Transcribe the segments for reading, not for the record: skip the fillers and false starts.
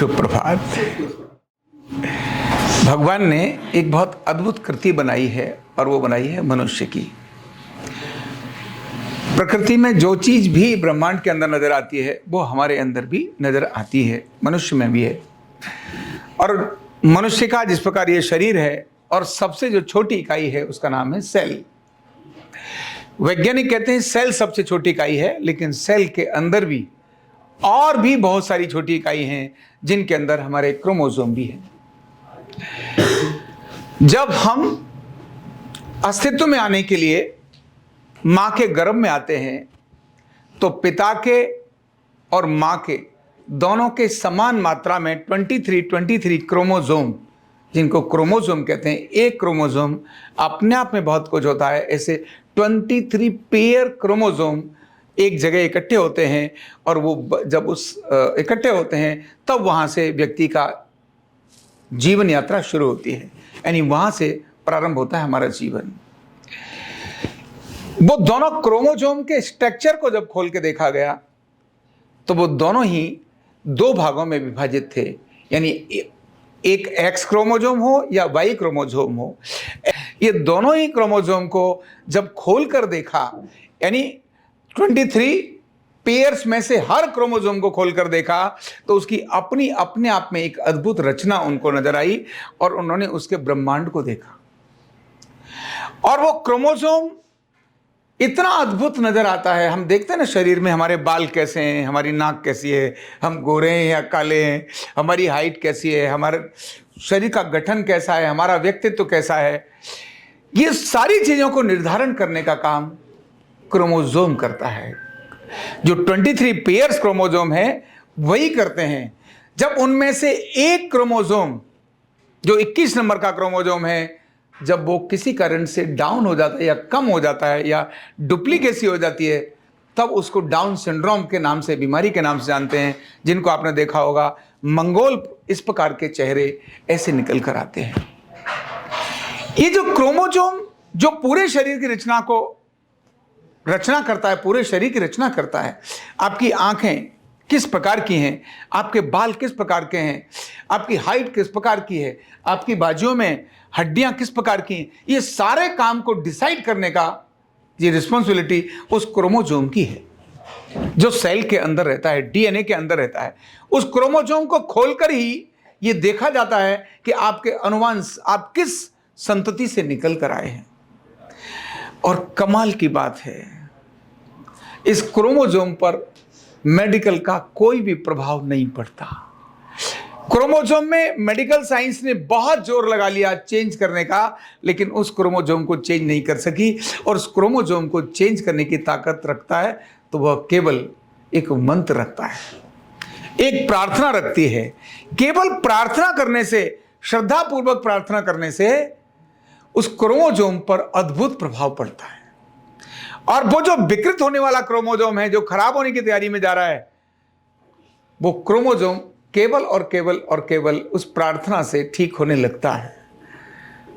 शुभ प्रभात। भगवान ने एक बहुत अद्भुत कृति बनाई है और वो बनाई है मनुष्य की। प्रकृति में जो चीज भी ब्रह्मांड के अंदर नजर आती है वो हमारे अंदर भी नजर आती है, मनुष्य में भी है। और मनुष्य का जिस प्रकार ये शरीर है और सबसे जो छोटी इकाई है उसका नाम है सेल। वैज्ञानिक कहते हैं सेल सबसे छोटी इकाई है, लेकिन सेल के अंदर भी और भी बहुत सारी छोटी इकाई हैं जिनके अंदर हमारे क्रोमोसोम भी हैं। जब हम अस्तित्व में आने के लिए मां के गर्भ में आते हैं तो पिता के और मां के दोनों के समान मात्रा में 23 क्रोमोसोम, जिनको क्रोमोसोम कहते हैं, एक क्रोमोसोम अपने आप में बहुत कुछ होता है। ऐसे 23 पेयर क्रोमोसोम एक जगह इकट्ठे होते हैं और वो जब उस इकट्ठे होते हैं तब वहां से व्यक्ति का जीवन यात्रा शुरू होती है, यानी वहां से प्रारंभ होता है हमारा जीवन। वो दोनों क्रोमोसोम के स्ट्रक्चर को जब खोल के देखा गया तो वो दोनों ही दो भागों में विभाजित थे, यानी एक एक्स क्रोमोसोम हो या वाई क्रोमोसोम हो। ये दोनों ही क्रोमोसोम को जब खोल कर देखा, यानी 23 पेयर्स में से हर क्रोमोसोम को खोलकर देखा तो उसकी अपनी अपने आप में एक अद्भुत रचना उनको नजर आई और उन्होंने उसके ब्रह्मांड को देखा। और वो क्रोमोसोम इतना अद्भुत नजर आता है। हम देखते हैं ना शरीर में हमारे बाल कैसे हैं, हमारी नाक कैसी है, हम गोरे हैं या काले हैं, हमारी हाइट कैसी है, हमारे शरीर का गठन कैसा है, हमारा व्यक्तित्व कैसा है। ये सारी चीजों को निर्धारण करने का काम क्रोमोसोम करता है। जो 23 पेयर्स क्रोमोसोम है वही करते हैं। जब उनमें से एक क्रोमोसोम जो 21 नंबर का क्रोमोसोम है, जब वो किसी कारण से डाउन हो जाता है या कम हो जाता है या डुप्लीकेसी हो जाती है, तब उसको डाउन सिंड्रोम के नाम से, बीमारी के नाम से जानते हैं, जिनको आपने देखा होगा मंगोल इस प्रकार के चेहरे ऐसे निकल कर आते हैं। ये जो क्रोमोसोम जो पूरे शरीर की रचना करता है, पूरे शरीर की रचना करता है। आपकी आंखें किस प्रकार की हैं, आपके बाल किस प्रकार के हैं, आपकी हाइट किस प्रकार की है, आपकी बाजुओं में हड्डियां किस प्रकार की हैं, ये सारे काम को डिसाइड करने का ये रिस्पॉन्सिबिलिटी उस क्रोमोसोम की है जो सेल के अंदर रहता है, डीएनए के अंदर रहता है। उस क्रोमोसोम को खोलकर ही ये देखा जाता है कि आपके अनुवंश, आप किस संतति से निकल कर आए हैं। और कमाल की बात है, इस क्रोमोसोम पर मेडिकल का कोई भी प्रभाव नहीं पड़ता। क्रोमोसोम में मेडिकल साइंस ने बहुत जोर लगा लिया चेंज करने का, लेकिन उस क्रोमोसोम को चेंज नहीं कर सकी। और उस क्रोमोसोम को चेंज करने की ताकत रखता है तो वह केवल एक मंत्र रखता है, एक प्रार्थना रखती है। केवल प्रार्थना करने से, श्रद्धा पूर्वक प्रार्थना करने से उस क्रोमोसोम पर अद्भुत प्रभाव पड़ता है। और वो जो विकृत होने वाला क्रोमोसोम है, जो खराब होने की तैयारी में जा रहा है, वो क्रोमोसोम केवल और केवल और केवल उस प्रार्थना से ठीक होने लगता है।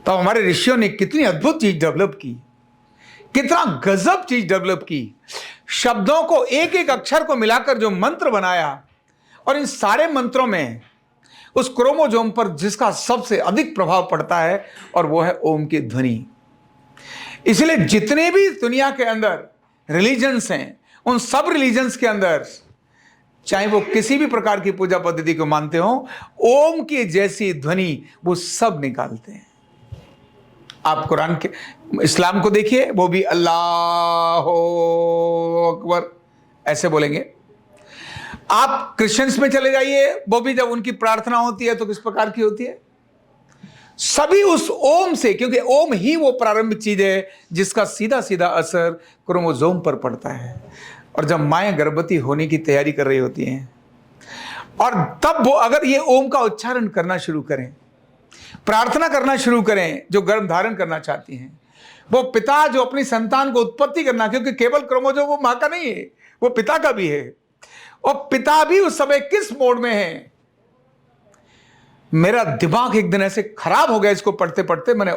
तो हमारे ऋषियों ने कितनी अद्भुत चीज डेवलप की, कितना गजब चीज डेवलप की। शब्दों को, एक एक अक्षर को मिलाकर जो मंत्र बनाया, और इन सारे मंत्रों में उस क्रोमोसोम पर जिसका सबसे अधिक प्रभाव पड़ता है और वो है ओम की ध्वनि। इसलिए जितने भी दुनिया के अंदर रिलीजन्स हैं, उन सब रिलीजन्स के अंदर, चाहे वो किसी भी प्रकार की पूजा पद्धति को मानते हो, ओम की जैसी ध्वनि वो सब निकालते हैं। आप कुरान के, इस्लाम को देखिए, वो भी अल्लाह अकबर ऐसे बोलेंगे। आप क्रिश्चियंस में चले जाइए, वो भी जब उनकी प्रार्थना होती है तो किस प्रकार की होती है, सभी उस ओम से, क्योंकि ओम ही वो प्रारंभिक चीज है जिसका सीधा सीधा असर क्रोमोसोम पर पड़ता है। और जब माएं गर्भवती होने की तैयारी कर रही होती हैं और तब वो अगर ये ओम का उच्चारण करना शुरू करें, प्रार्थना करना शुरू करें, जो गर्भ धारण करना चाहती हैं, वो पिता जो अपनी संतान को उत्पत्ति करना, क्योंकि केवल क्रोमोसोम वो मां का नहीं है, वो पिता का भी है। और पिता भी उस समय किस मोड में है। मेरा दिमाग एक दिन ऐसे खराब हो गया इसको पढ़ते पढ़ते, मैंने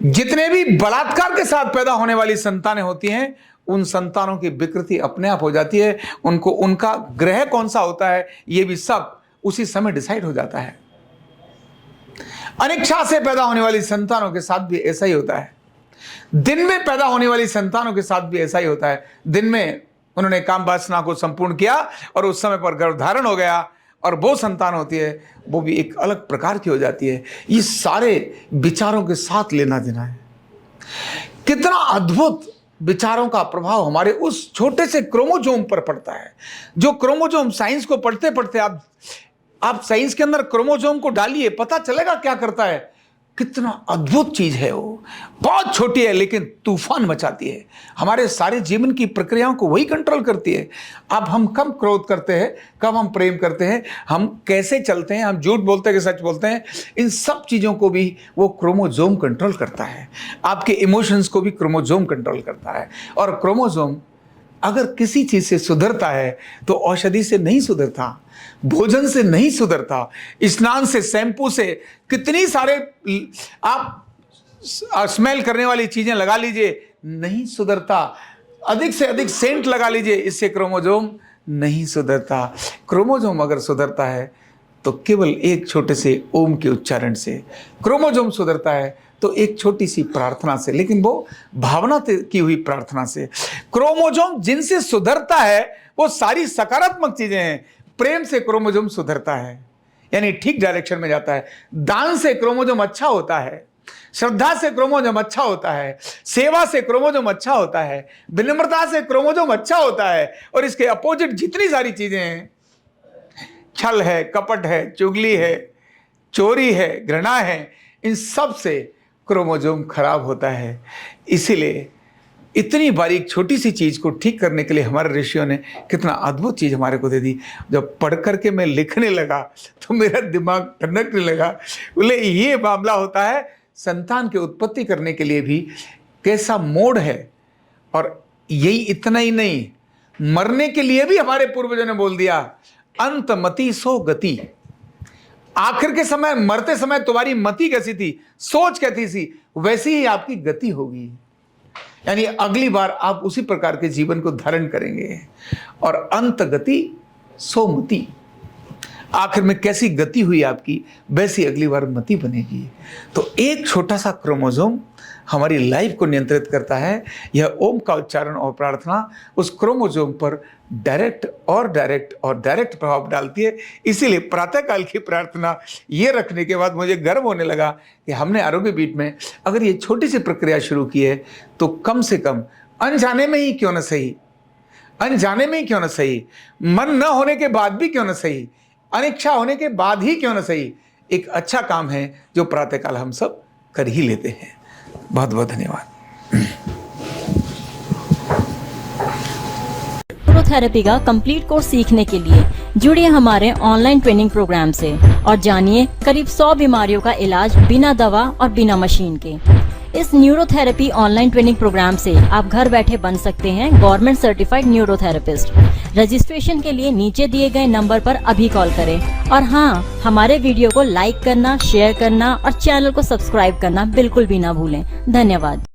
जितने भी बलात्कार के साथ पैदा होने वाली संतानें होती हैं उन संतानों की विकृति अपने आप हो जाती है। उनको उनका ग्रह कौन सा होता है ये भी सब उसी समय डिसाइड हो जाता है। अनिच्छा से पैदा होने वाली संतानों के साथ भी ऐसा ही होता है। दिन में पैदा होने वाली संतानों के साथ भी ऐसा ही होता है। दिन में उन्होंने काम वासना को संपूर्ण किया और उस समय पर गर्भधारण हो गया, और वो संतान होती है वो भी एक अलग प्रकार की हो जाती है। ये सारे विचारों के साथ लेना देना है। कितना अद्भुत विचारों का प्रभाव हमारे उस छोटे से क्रोमोजोम पर पड़ता है। जो क्रोमोजोम साइंस को पढ़ते पढ़ते आप साइंस के अंदर क्रोमोजोम को डालिए, पता चलेगा क्या करता है। कितना अद्भुत चीज है वो। बहुत छोटी है लेकिन तूफान मचाती है। हमारे सारे जीवन की प्रक्रियाओं को वही कंट्रोल करती है। अब हम कब क्रोध करते हैं, कब हम प्रेम करते हैं, हम कैसे चलते हैं, हम झूठ बोलते हैं कि सच बोलते हैं, इन सब चीज़ों को भी वो क्रोमोजोम कंट्रोल करता है। आपके इमोशंस को भी क्रोमोजोम कंट्रोल करता है। और क्रोमोजोम अगर किसी चीज़ से सुधरता है तो औषधि से नहीं सुधरता, भोजन से नहीं सुधरता, स्नान से, शैम्पू से, कितनी सारे आप स्मेल करने वाली चीजें लगा लीजिए, नहीं सुधरता। अधिक से अधिक सेंट लगा लीजिए, इससे क्रोमोजोम नहीं सुधरता। क्रोमोजोम अगर सुधरता है तो केवल एक छोटे से ओम के उच्चारण से। क्रोमोजोम सुधरता है तो एक छोटी सी प्रार्थना से, लेकिन वो भावना की हुई प्रार्थना से। क्रोमोजोम जिनसे सुधरता है वो सारी सकारात्मक चीजें हैं। प्रेम से क्रोमोजोम सुधरता है, यानी ठीक डायरेक्शन में जाता है। दान से क्रोमोजोम अच्छा होता है, श्रद्धा से क्रोमोजोम अच्छा होता है, सेवा से क्रोमोजोम अच्छा होता है, विनम्रता से क्रोमोजोम अच्छा होता है। और इसके अपोजिट जितनी सारी चीजें हैं, छल है, कपट है, चुगली है, चोरी है, घृणा है, इन सब से क्रोमोजोम खराब होता है। इसीलिए इतनी बारीक छोटी सी चीज़ को ठीक करने के लिए हमारे ऋषियों ने कितना अद्भुत चीज़ हमारे को दे दी। जब पढ़ करके मैं लिखने लगा तो मेरा दिमाग ठनकने लगा। बोले ये मामला होता है संतान की उत्पत्ति करने के लिए भी कैसा मोड है। और यही इतना ही नहीं, मरने के लिए भी हमारे पूर्वजों ने बोल दिया, अंत मति सो गति। आखिर के समय, मरते समय तुम्हारी मति कैसी थी, सोच कैसी थी, वैसी ही आपकी गति होगी। यानी अगली बार आप उसी प्रकार के जीवन को धारण करेंगे। और अंत गति सो मति, आखिर में कैसी गति हुई आपकी, वैसी अगली बार मति बनेगी। तो एक छोटा सा क्रोमोजोम हमारी लाइफ को नियंत्रित करता है। यह ओम का उच्चारण और प्रार्थना उस क्रोमोजोम पर डायरेक्ट डायरेक्ट प्रभाव डालती है। इसीलिए प्रातःकाल की प्रार्थना ये रखने के बाद मुझे गर्व होने लगा कि हमने आरोग्य पीठ में अगर ये छोटी सी प्रक्रिया शुरू की है तो कम से कम अनजाने में ही क्यों न सही, अनजाने में ही क्यों न सही, मन न होने के बाद भी क्यों न सही, अनिच्छा होने के बाद ही क्यों न सही, एक अच्छा काम है जो प्रातःकाल हम सब कर ही लेते हैं। बहुत बहुत धन्यवाद। न्यूरोथेरेपी का कंप्लीट कोर्स सीखने के लिए जुड़िए हमारे ऑनलाइन ट्रेनिंग प्रोग्राम से और जानिए करीब 100 बीमारियों का इलाज बिना दवा और बिना मशीन के। इस न्यूरोथेरेपी ऑनलाइन ट्रेनिंग प्रोग्राम से आप घर बैठे बन सकते हैं गवर्नमेंट सर्टिफाइड न्यूरोथेरेपिस्ट। रजिस्ट्रेशन के लिए नीचे दिए गए नंबर पर अभी कॉल करें। और हाँ, हमारे वीडियो को लाइक करना, शेयर करना और चैनल को सब्सक्राइब करना बिल्कुल भी ना भूलें। धन्यवाद।